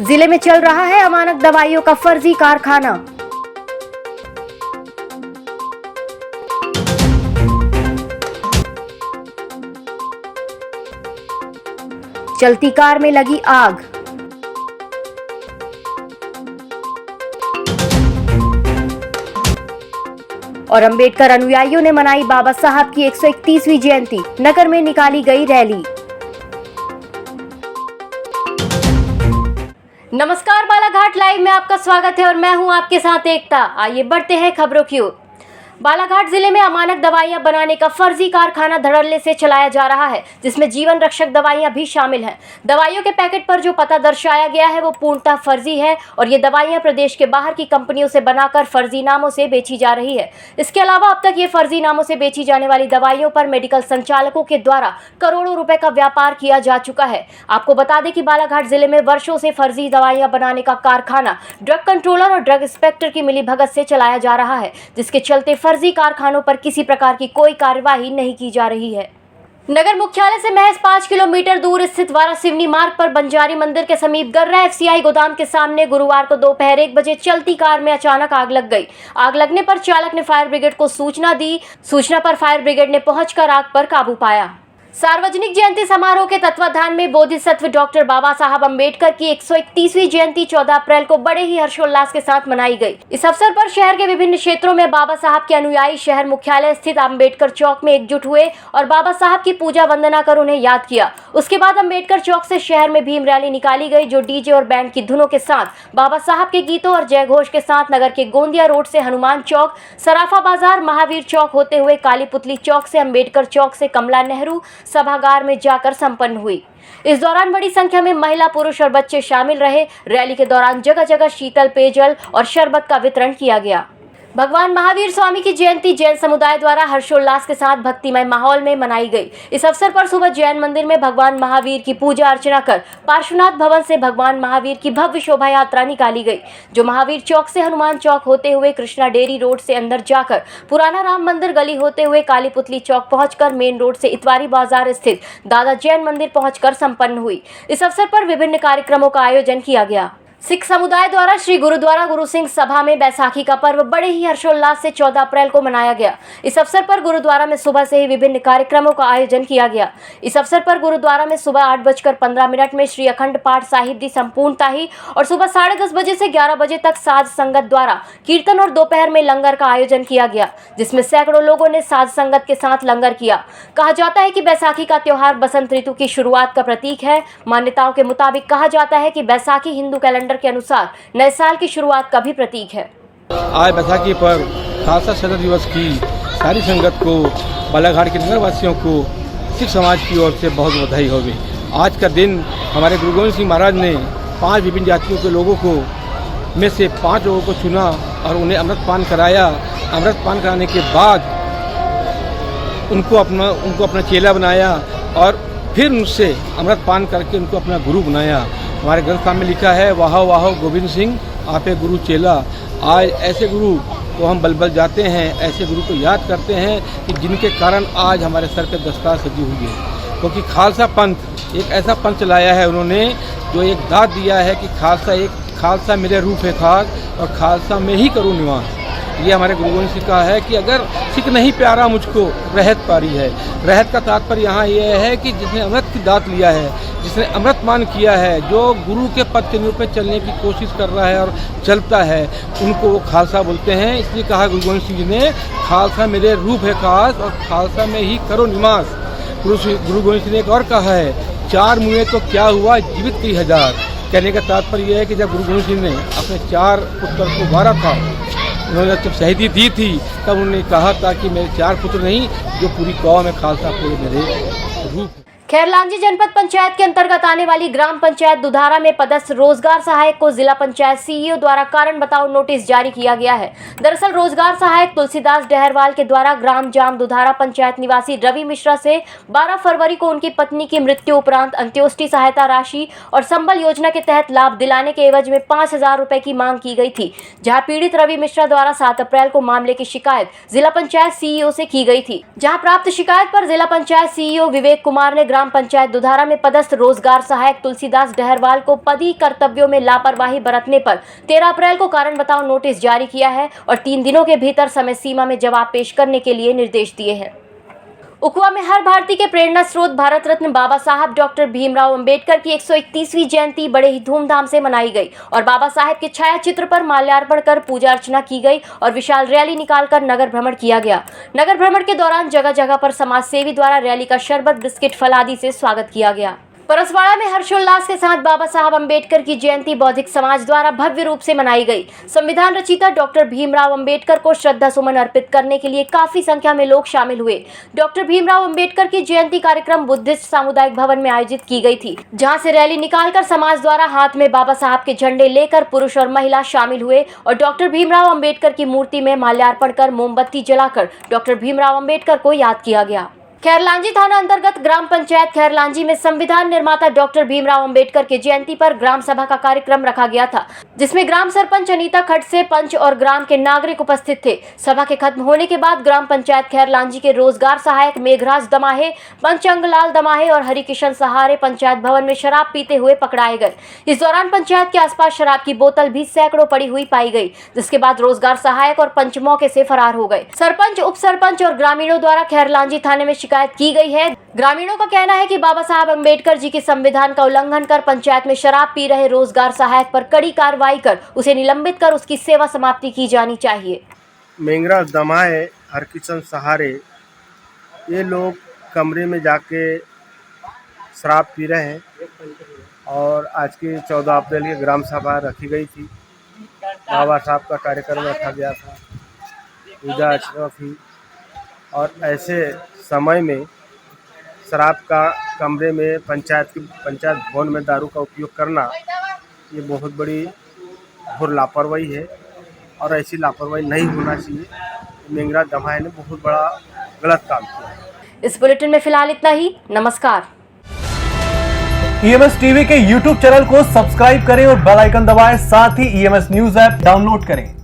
जिले में चल रहा है अमानक दवाइयों का फर्जी कारखाना। चलती कार में लगी आग। और अंबेडकर अनुयायियों ने मनाई बाबा साहब की 131वीं जयंती। नगर में निकाली गई रैली। नमस्कार, बालाघाट लाइव में आपका स्वागत है और मैं हूं आपके साथ एकता। आइए बढ़ते हैं खबरों की ओर। बालाघाट जिले में अमानक दवाइयां बनाने का फर्जी कारखाना धड़ल्ले से चलाया जा रहा है, जिसमें जीवन रक्षक दवाइयां भी शामिल हैं। दवाइयों के पैकेट पर जो पता दर्शाया गया है वो पूर्णतः फर्जी है और ये दवाइयां प्रदेश के बाहर की कंपनियों से बनाकर फर्जी नामों से बेची जा रही है। इसके अलावा अब तक ये फर्जी नामों से बेची जाने वाली दवाइयों पर मेडिकल संचालकों के द्वारा करोड़ों रुपए का व्यापार किया जा चुका है। आपको बता दें कि बालाघाट जिले में वर्षों से फर्जी दवाइयां बनाने का कारखाना ड्रग कंट्रोलर और ड्रग इंस्पेक्टर की मिलीभगत से चलाया जा रहा है, जिसके चलते फर्जी कारखानों पर किसी प्रकार की कोई कार्यवाही नहीं की जा रही है। नगर मुख्यालय से महज 5 किलोमीटर दूर स्थित वारा सिवनी मार्ग पर बंजारी मंदिर के समीप गर्रा एफसीआई गोदाम के सामने गुरुवार को दोपहर 1 बजे चलती कार में अचानक आग लग गई। आग लगने पर चालक ने फायर ब्रिगेड को सूचना दी। सूचना पर फायर ब्रिगेड ने पहुंचकर आग पर काबू पाया। सार्वजनिक जयंती समारोह के तत्वाधान में बोधिसत्व डॉक्टर बाबा साहब अंबेडकर की 131वीं जयंती 14 अप्रैल को बड़े ही हर्षोल्लास के साथ मनाई गई। इस अवसर पर शहर के विभिन्न क्षेत्रों में बाबा साहब के अनुयायी शहर मुख्यालय स्थित अंबेडकर चौक में एकजुट हुए और बाबा साहब की पूजा वंदना कर उन्हें याद किया। उसके बाद अंबेडकर चौक से शहर में भीम रैली निकाली गई, जो डीजे और बैंड की धुनों के साथ बाबा साहब के गीतों और जयघोष के साथ नगर के गोंदिया रोड से हनुमान चौक, सराफा बाजार, महावीर चौक होते हुए काली पुतली चौक से अंबेडकर चौक से कमला नेहरू सभागार में जाकर संपन्न हुई। इस दौरान बड़ी संख्या में महिला, पुरुष और बच्चे शामिल रहे। रैली के दौरान जगह जगह शीतल पेयजल और शरबत का वितरण किया गया। भगवान महावीर स्वामी की जयंती जैन समुदाय द्वारा हर्षोल्लास के साथ भक्तिमय माहौल में मनाई गई। इस अवसर पर सुबह जैन मंदिर में भगवान महावीर की पूजा अर्चना कर पार्श्वनाथ भवन से भगवान महावीर की भव्य शोभा यात्रा निकाली गई, जो महावीर चौक से हनुमान चौक होते हुए कृष्णा डेयरी रोड से अंदर जाकर पुराना राम मंदिर गली होते हुए काली पुतली चौक पहुंचकर मेन रोड से इतवारी बाजार स्थित दादा जैन मंदिर पहुंचकर संपन्न हुई। इस अवसर पर विभिन्न कार्यक्रमों का आयोजन किया गया। सिख समुदाय द्वारा श्री गुरुद्वारा गुरु सिंह सभा में बैसाखी का पर्व बड़े ही हर्षोल्लास से 14 अप्रैल को मनाया गया। इस अवसर पर गुरुद्वारा में सुबह से ही विभिन्न कार्यक्रमों का आयोजन किया गया। इस अवसर पर गुरुद्वारा में सुबह 8:15 में श्री अखंड पाठ साहिब दी संपूर्णता ही और सुबह 10:30 बजे से 11 बजे तक साध संगत द्वारा कीर्तन और दोपहर में लंगर का आयोजन किया गया, जिसमें सैकड़ों लोगों ने साध संगत के साथ लंगर किया। कहा जाता है कि बैसाखी का त्योहार बसंत ऋतु की शुरुआत का प्रतीक है। मान्यताओं के मुताबिक कहा जाता है कि बैसाखी हिंदू कैलेंडर के अनुसार नए साल की शुरुआत का भी प्रतीक है। आज बैसाखी पर खालसा शरद दिवस की सारी संगत को, बालाघाट के नगर वासियों को सिख समाज की ओर से बहुत बधाई होगी। आज का दिन हमारे गुरु गोविंद सिंह महाराज ने 5 विभिन्न जातियों के लोगों को में से 5 लोगों को चुना और उन्हें अमृत पान कराया। अमृत पान कराने के बाद उनको अपना चेला बनाया और फिर उनसे अमृत पान करके उनको अपना गुरु बनाया। हमारे ग्रंथ में लिखा है, वाह वाह गोविंद सिंह आपे गुरु चेला। आज ऐसे गुरु को हम बल जाते हैं, ऐसे गुरु को याद करते हैं कि जिनके कारण आज हमारे सर पे दस्तार सजी हुई है। क्योंकि खालसा पंथ एक ऐसा पंथ चलाया है उन्होंने, जो एक दाद दिया है कि खालसा मेरे रूप है खास और खालसा में ही करूँ निवास। ये हमारे गुरु गोविंद सिंह का है कि अगर सिख नहीं प्यारा मुझको रहत पारी है। रहत का तात्पर्य यहाँ यह है कि जिसने अमृत की दात लिया है, जिसने अमृत पान किया है, जो गुरु के पद चिन्हों पर चलने की कोशिश कर रहा है और चलता है, उनको वो खालसा बोलते हैं। इसलिए कहा गुरु गोविंद सिंह जी ने, खालसा मेरे रूप है खास और खालसा में ही करो निवास। गुरु गोविंद सिंह ने एक और कहा है, 4 मुँहे तो क्या हुआ जीवित कई हजार। कहने का तात्पर्य यह है कि जब गुरु गोविंद सिंह ने अपने 4 पुत्र को वारा था, उन्होंने जब शहीदी दी थी, तब उन्होंने कहा था कि मेरे 4 पुत्र नहीं, जो पूरी कौम में खालसा पूरे मेरे रूप। खैरलांजी जनपद पंचायत के अंतर्गत आने वाली ग्राम पंचायत दुधारा में पदस्थ रोजगार सहायक को जिला पंचायत सीईओ द्वारा कारण बताओ नोटिस जारी किया गया है। दरअसल रोजगार सहायक तुलसीदास डहरवाल के द्वारा ग्राम जाम दुधारा पंचायत निवासी रवि मिश्रा से 12 फरवरी को उनकी पत्नी की मृत्यु उपरांत अंत्योष्टि सहायता राशि और संबल योजना के तहत लाभ दिलाने के एवज में 5,000 रुपए की मांग की गई थी, जहाँ पीड़ित रवि मिश्रा द्वारा 7 अप्रैल को मामले की शिकायत जिला पंचायत सीईओ से की गई थी। जहाँ प्राप्त शिकायत पर जिला पंचायत सीईओ विवेक कुमार ने ग्राम पंचायत दुधारा में पदस्थ रोजगार सहायक तुलसीदास डहरवाल को पदी कर्तव्यों में लापरवाही बरतने पर 13 अप्रैल को कारण बताओ नोटिस जारी किया है और 3 दिनों के भीतर समय सीमा में जवाब पेश करने के लिए निर्देश दिए हैं। उखुआ में हर भारतीय के प्रेरणा स्रोत भारत रत्न बाबा साहब डॉक्टर भीमराव अंबेडकर की 131वीं जयंती बड़े ही धूमधाम से मनाई गई और बाबा साहब के छाया चित्र पर माल्यार्पण कर पूजा अर्चना की गई और विशाल रैली निकालकर नगर भ्रमण किया गया। नगर भ्रमण के दौरान जगह जगह पर समाज सेवी द्वारा रैली का शरबत, बिस्किट, फल आदि से स्वागत किया गया। परसवाड़ा में हर्षोल्लास के साथ बाबा साहब अंबेडकर की जयंती बौद्धिक समाज द्वारा भव्य रूप से मनाई गई। संविधान रचिता डॉक्टर भीमराव अंबेडकर को श्रद्धा सुमन अर्पित करने के लिए काफी संख्या में लोग शामिल हुए। डॉक्टर भीमराव अंबेडकर की जयंती कार्यक्रम बुद्धिस्ट सामुदायिक भवन में आयोजित की गई थी, जहां से रैली निकालकर समाज द्वारा हाथ में बाबा साहब के झंडे लेकर पुरुष और महिला शामिल हुए और डॉक्टर भीमराव अंबेडकर की मूर्ति में माल्यार्पण कर मोमबत्ती जलाकर डॉक्टर भीमराव अंबेडकर को याद किया गया। खैरलांजी थाना अंतर्गत ग्राम पंचायत खैरलांजी में संविधान निर्माता डॉक्टर भीमराव अंबेडकर की जयंती पर ग्राम सभा का कार्यक्रम रखा गया था, जिसमें ग्राम सरपंच अनीता खड़से, पंच और ग्राम के नागरिक उपस्थित थे। सभा के खत्म होने के बाद ग्राम पंचायत खैरलांजी के रोजगार सहायक मेघराज दमाहे, पंच अंगलाल दमाहे और हरिकिशन सहारे पंचायत भवन में शराब पीते हुए पकड़ाए गए। इस दौरान पंचायत के आसपास शराब की बोतल भी सैकड़ों पड़ी हुई पाई गई, जिसके बाद रोजगार सहायक और पंच मौके से फरार हो गए। सरपंच, उप सरपंच और ग्रामीणों द्वारा खैरलांजी थाने में शिकायत की गई है। ग्रामीणों का कहना है कि बाबा साहब अंबेडकर जी के संविधान का उल्लंघन कर पंचायत में शराब पी रहे रोजगार सहायक पर कड़ी कार्रवाई कर उसे निलंबित कर उसकी सेवा समाप्ति की जानी चाहिए। मेघराज दमाहे, हरकिशन सहारे, ये लोग कमरे में जाके शराब पी रहे हैं और आज की 14 अप्रैल की ग्राम सभा रखी गई थी। बाबा साहब का कार्यक्रम रखा गया था, पूजा अर्चना थी और ऐसे समय में शराब का कमरे में पंचायत भवन में दारू का उपयोग करना ये बहुत बड़ी घोर लापरवाही है और ऐसी लापरवाही नहीं होना चाहिए। मेघराज दमाहे ने बहुत बड़ा गलत काम किया है। इस बुलेटिन में फिलहाल इतना ही। नमस्कार। EMS टीवी के YouTube चैनल को सब्सक्राइब करें और बेल आइकन दबाएं, साथ ही EMS न्यूज ऐप डाउनलोड करें।